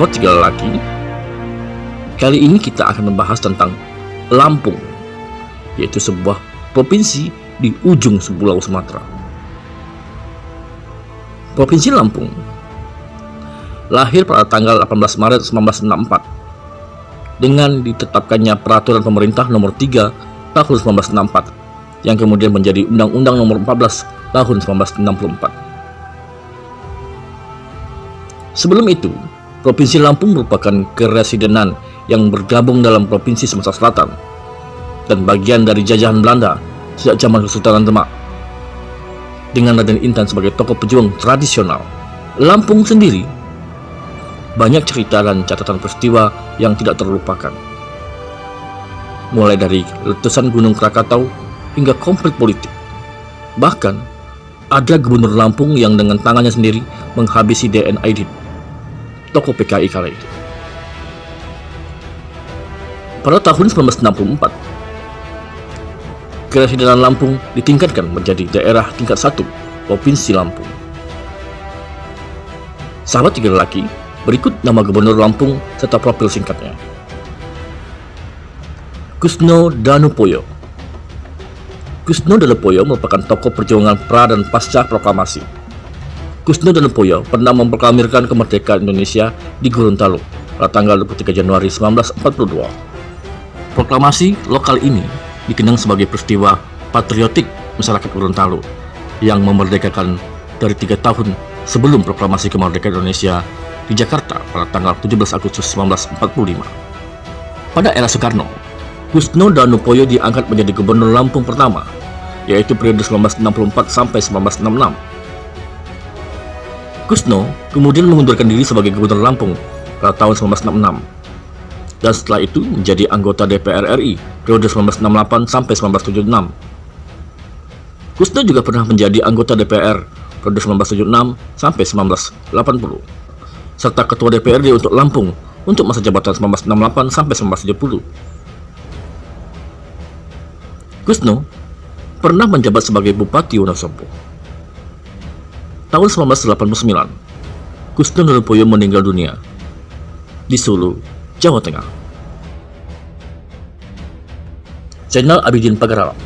Sahabat tiga lelaki, kali ini kita akan membahas tentang Lampung, yaitu sebuah provinsi di ujung Pulau Sumatera. Provinsi Lampung lahir pada tanggal 18 Maret 1964 dengan ditetapkannya Peraturan Pemerintah Nomor 3 Tahun 1964 yang kemudian menjadi Undang-Undang Nomor 14 Tahun 1964. Sebelum itu, Provinsi Lampung merupakan keresidenan yang bergabung dalam Provinsi Sumatera Selatan dan bagian dari jajahan Belanda sejak zaman Kesultanan Demak. Dengan Raden Intan sebagai tokoh pejuang tradisional, Lampung sendiri banyak cerita dan catatan peristiwa yang tidak terlupakan. Mulai dari letusan Gunung Krakatau hingga konflik politik. Bahkan, ada gubernur Lampung yang dengan tangannya sendiri menghabisi D.N. Aidit, tokoh PKI kala itu. Pada tahun 1964, keresidenan Lampung ditingkatkan menjadi daerah tingkat 1 Provinsi Lampung. Sahabat tiga lelaki, berikut nama gubernur Lampung serta profil singkatnya. Kusno Danupoyo. Kusno Danupoyo merupakan tokoh perjuangan pra dan pasca proklamasi. Kusno Danupoyo pernah memproklamirkan kemerdekaan Indonesia di Gorontalo pada tanggal 23 Januari 1942. Proklamasi lokal ini dikenang sebagai peristiwa patriotik masyarakat Gorontalo yang memerdekakan dari 3 tahun sebelum proklamasi kemerdekaan Indonesia di Jakarta pada tanggal 17 Agustus 1945. Pada era Soekarno, Kusno Danupoyo diangkat menjadi gubernur Lampung pertama, yaitu periode 1964 sampai 1966. Kusno kemudian mengundurkan diri sebagai gubernur Lampung pada tahun 1966 dan setelah itu menjadi anggota DPR RI periode 1968 sampai 1976. Kusno juga pernah menjadi anggota DPR periode 1976 sampai 1980 serta ketua DPRD untuk Lampung untuk masa jabatan 1968 sampai 1970. Kusno pernah menjabat sebagai Bupati Wonosobo. Tahun 1989, Kusno Danupoyo meninggal dunia di Solo, Jawa Tengah. Zainal Abidin Pagaralam.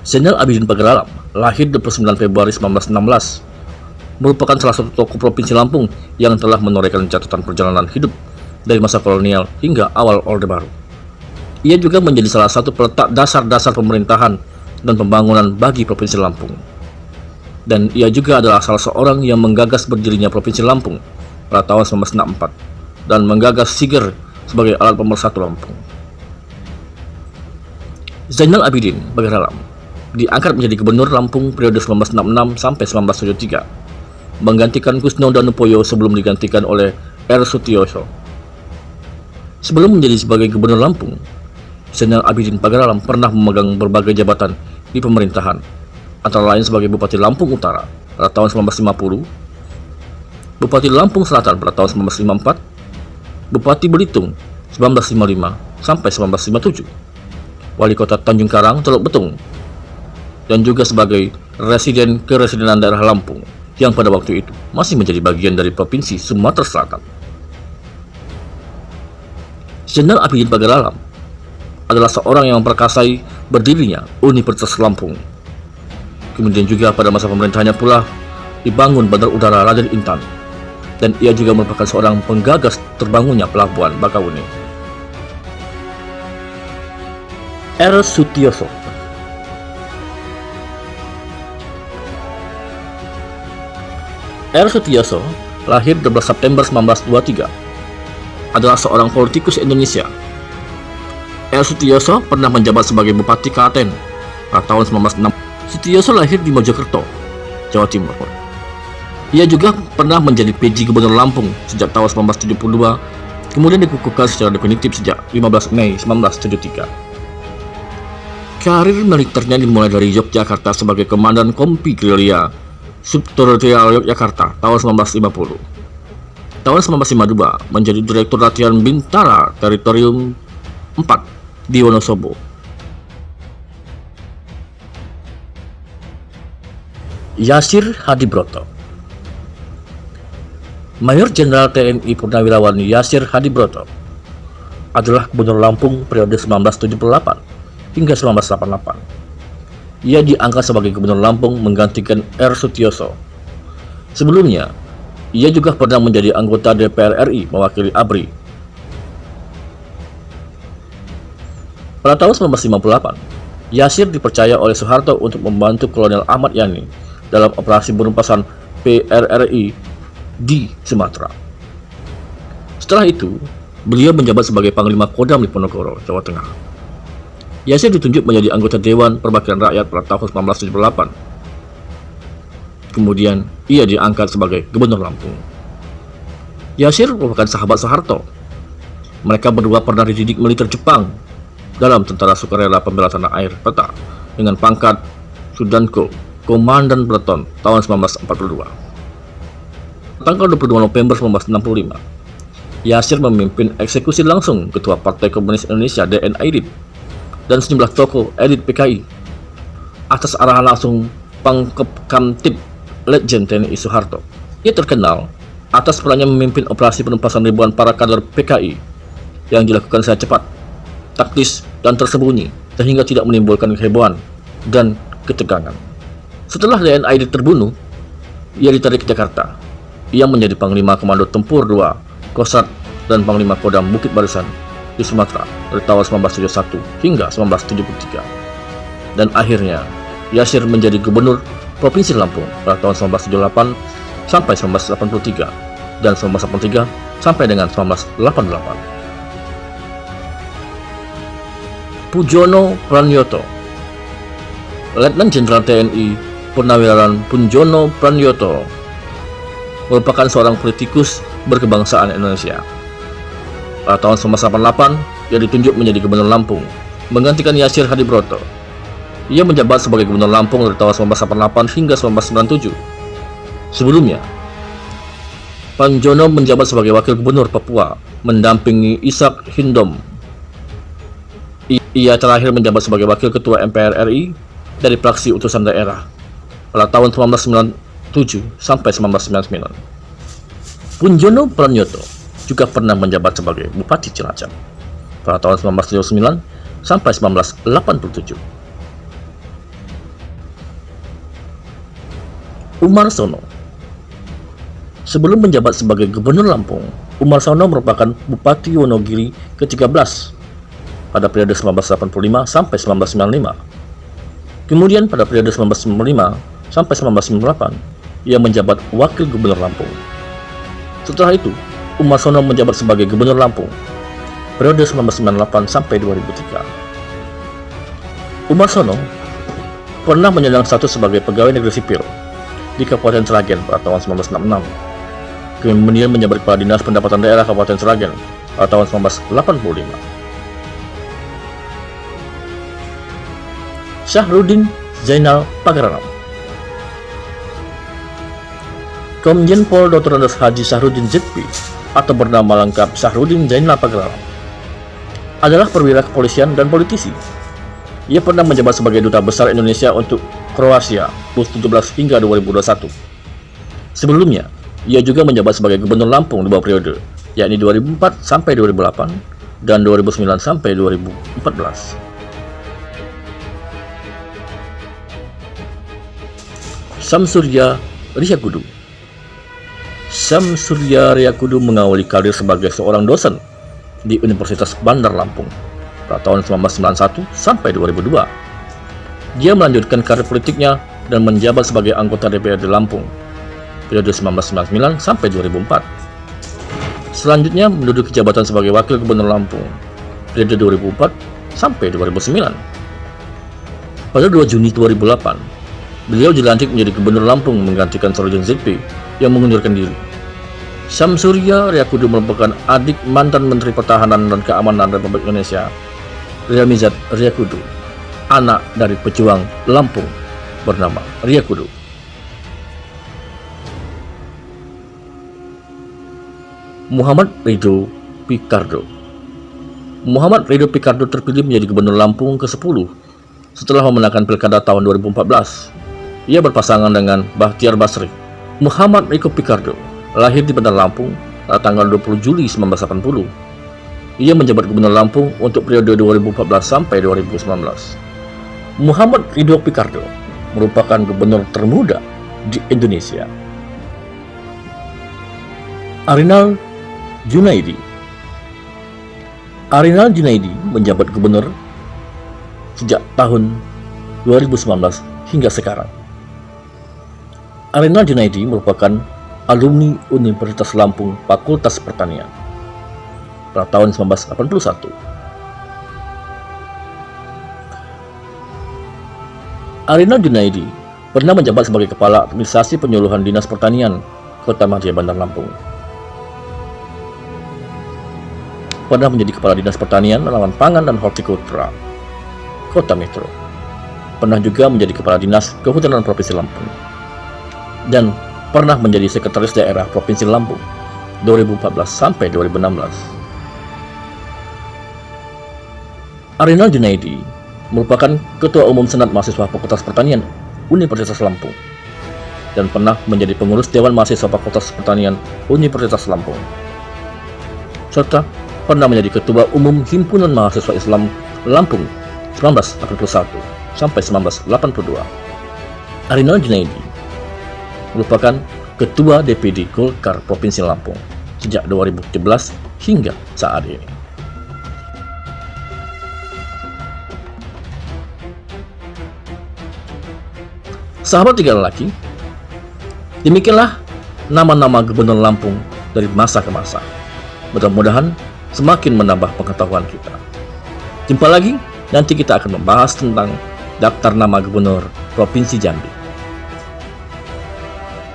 Zainal Abidin Pagaralam lahir 29 Februari 1916, merupakan salah satu tokoh Provinsi Lampung yang telah menorehkan catatan perjalanan hidup dari masa kolonial hingga awal Orde Baru. Ia juga menjadi salah satu peletak dasar-dasar pemerintahan dan pembangunan bagi Provinsi Lampung. Dan ia juga adalah salah seorang yang menggagas berdirinya Provinsi Lampung pada tahun 1964 dan menggagas Siger sebagai alat pemersatu Lampung. Zainal Abidin Pagaralam diangkat menjadi gubernur Lampung periode 1966 sampai 1973, menggantikan Kusno Danupoyo sebelum digantikan oleh R. Sutioso. Sebelum menjadi sebagai gubernur Lampung, Zainal Abidin Pagaralam pernah memegang berbagai jabatan di pemerintahan, antara lain sebagai Bupati Lampung Utara pada tahun 1950, Bupati Lampung Selatan pada tahun 1954, Bupati Belitung 1955 sampai 1957, Wali Kota Tanjung Karang Teluk Betung, dan juga sebagai Residen Keresidenan Daerah Lampung yang pada waktu itu masih menjadi bagian dari Provinsi Sumatera Selatan. Zainal Abidin Pagaralam adalah seorang yang memperkasai berdirinya Universitas Lampung. Kemudian juga pada masa pemerintahannya pula dibangun Bandar Udara Raden Intan, dan ia juga merupakan seorang penggagas terbangunnya Pelabuhan Bakahuni. R. Sutioso. R. Sutioso lahir 12 September 1923, adalah seorang politikus Indonesia. R. Sutioso pernah menjabat sebagai Bupati Klaten pada tahun 1960. Sutioso lahir di Mojokerto, Jawa Timur. Ia juga pernah menjadi PJ Gubernur Lampung sejak tahun 1972, kemudian dikukuhkan secara definitif sejak 15 Mei 1973. Karir militernya dimulai dari Yogyakarta sebagai Komandan Kompi Gerilya Subteritorial Yogyakarta tahun 1950. Tahun 1952 menjadi Direktur Latihan Bintara Teritorium 4 di Wonosobo. Yasir Hadibroto. Mayor Jenderal TNI Purnawirawan Yasir Hadibroto adalah Gubernur Lampung periode 1978 hingga 1988. Ia diangkat sebagai Gubernur Lampung menggantikan R. Sutioso. Sebelumnya, ia juga pernah menjadi anggota DPR RI mewakili ABRI. Pada tahun 1958, Yasir dipercaya oleh Soeharto untuk membantu Kolonel Ahmad Yani dalam operasi penumpasan PRRI di Sumatera. Setelah itu, beliau menjabat sebagai Panglima Kodam Diponegoro, Jawa Tengah. Yasir ditunjuk menjadi anggota Dewan Perwakilan Rakyat pada tahun 1978. Kemudian, ia diangkat sebagai Gubernur Lampung. Yasir merupakan sahabat Soeharto. Mereka berdua pernah dididik militer Jepang dalam Tentara Sukarela Pembela Tanah Air Peta dengan pangkat Sudanko, Komandan Peleton tahun 1942. Tanggal 22 November 1965, Yasir memimpin eksekusi langsung Ketua Partai Komunis Indonesia DN Aidit dan sejumlah tokoh elit PKI atas arahan langsung Pangkep Kamtib Letjen TNI Soeharto. Ia terkenal atas perannya memimpin operasi penumpasan ribuan para kader PKI yang dilakukan secara cepat, taktis, dan tersembunyi sehingga tidak menimbulkan kehebohan dan ketegangan. Setelah DN Aidit terbunuh, ia ditarik ke Jakarta. Ia menjadi Panglima Komando Tempur II, Kostrat, dan Panglima Kodam Bukit Barisan di Sumatera dari tahun 1971 hingga 1973. Dan akhirnya, Yasir menjadi Gubernur Provinsi Lampung pada tahun 1978 sampai 1983 dan 1983 sampai dengan 1988. Pujono Pranyoto. Letnan Jenderal TNI Purnawirawan Pujono Pranyoto merupakan seorang politikus berkebangsaan Indonesia. Pada tahun 1988, ia ditunjuk menjadi Gubernur Lampung, menggantikan Yasir Hadibroto. Ia menjabat sebagai Gubernur Lampung dari tahun 1988 hingga 1997. Sebelumnya, Panjono menjabat sebagai Wakil Gubernur Papua, mendampingi Ishak Hindom. Ia terakhir menjabat sebagai Wakil Ketua MPR RI dari fraksi utusan daerah pada tahun 1997 sampai 1999. Pujono Pranyoto juga pernah menjabat sebagai Bupati Cilacap pada tahun 1979 sampai 1987. Umar Sono. Sebelum menjabat sebagai Gubernur Lampung, Umar Sono merupakan Bupati Wonogiri ke-13 pada periode 1985 sampai 1995. Kemudian pada periode 1995 sampai 1998, ia menjabat Wakil Gubernur Lampung. Setelah itu, Umar Sono menjabat sebagai Gubernur Lampung periode 1998 sampai 2003. Umar Sono pernah menyandang status sebagai pegawai negeri sipil di Kabupaten Sragen pada tahun 1966. Kemudian menjabat Kepala Dinas Pendapatan Daerah Kabupaten Sragen pada tahun 1985. Syahrudin Zainal Pagararam. Komjen Pol Dr. Andes Haji Syahrudin ZP atau bernama lengkap Syahrudin Zainal Pagararam adalah perwira kepolisian dan politisi. Ia pernah menjabat sebagai Duta Besar Indonesia untuk Kroasia 2017 hingga 2021. Sebelumnya, ia juga menjabat sebagai Gubernur Lampung 2 periode, yakni 2004 sampai 2008 dan 2009 sampai 2014. Samsurya Riyakudu. Samsurya Riyakudu mengawali karir sebagai seorang dosen di Universitas Bandar Lampung pada tahun 1991 sampai 2002. Dia melanjutkan karir politiknya dan menjabat sebagai anggota DPRD Lampung periode 1999 sampai 2004. Selanjutnya menduduki jabatan sebagai Wakil Gubernur Lampung periode 2004 sampai 2009. Pada 2 Juni 2008, beliau dilantik menjadi Gubernur Lampung menggantikan Syahrudin ZP yang mengundurkan diri. Samsurya Riyakudu merupakan adik mantan Menteri Pertahanan dan Keamanan Republik Indonesia, Riamizat Riyakudu, anak dari pejuang Lampung bernama Riyakudu. Muhammad Ridho Picardo. Muhammad Ridho Picardo terpilih menjadi Gubernur Lampung ke-10 setelah memenangkan Pilkada tahun 2014. Ia berpasangan dengan Bahtiar Basri. Muhammad Ridho Picardo lahir di Bandar Lampung pada tanggal 20 Juli 1980. Ia menjabat Gubernur Lampung untuk periode 2014 sampai 2019. Muhammad Ridho Picardo merupakan gubernur termuda di Indonesia. Arinal Junaidi. Arinal Junaidi menjabat gubernur sejak tahun 2019 hingga sekarang. Arinal Junaidi merupakan alumni Universitas Lampung Fakultas Pertanian pada tahun 1981. Arinal Junaidi pernah menjabat sebagai Kepala Administrasi Penyuluhan Dinas Pertanian Kota Madia Bandar Lampung. Pernah menjadi Kepala Dinas Pertanian, Tanaman Pangan dan Hortikultura Kota Metro. Pernah juga menjadi Kepala Dinas Kehutanan Provinsi Lampung. Dan pernah menjadi Sekretaris Daerah Provinsi Lampung 2014 sampai 2016. Arinal Junaidi merupakan Ketua Umum Senat Mahasiswa Fakultas Pertanian Universitas Lampung dan pernah menjadi pengurus Dewan Mahasiswa Fakultas Pertanian Universitas Lampung, serta pernah menjadi Ketua Umum Himpunan Mahasiswa Islam Lampung 1981 sampai 1982. Arinal Junaidi merupakan Ketua DPD Golkar Provinsi Lampung sejak 2017 hingga saat ini. Sahabat Tiga Lelaki, demikianlah nama-nama Gubernur Lampung dari masa ke masa. Mudah-mudahan semakin menambah pengetahuan kita. Jumpa lagi, nanti kita akan membahas tentang daftar nama Gubernur Provinsi Jambi.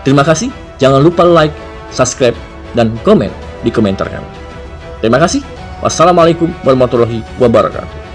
Terima kasih, jangan lupa like, subscribe, dan komen di komentar kami. Terima kasih. Wassalamualaikum warahmatullahi wabarakatuh.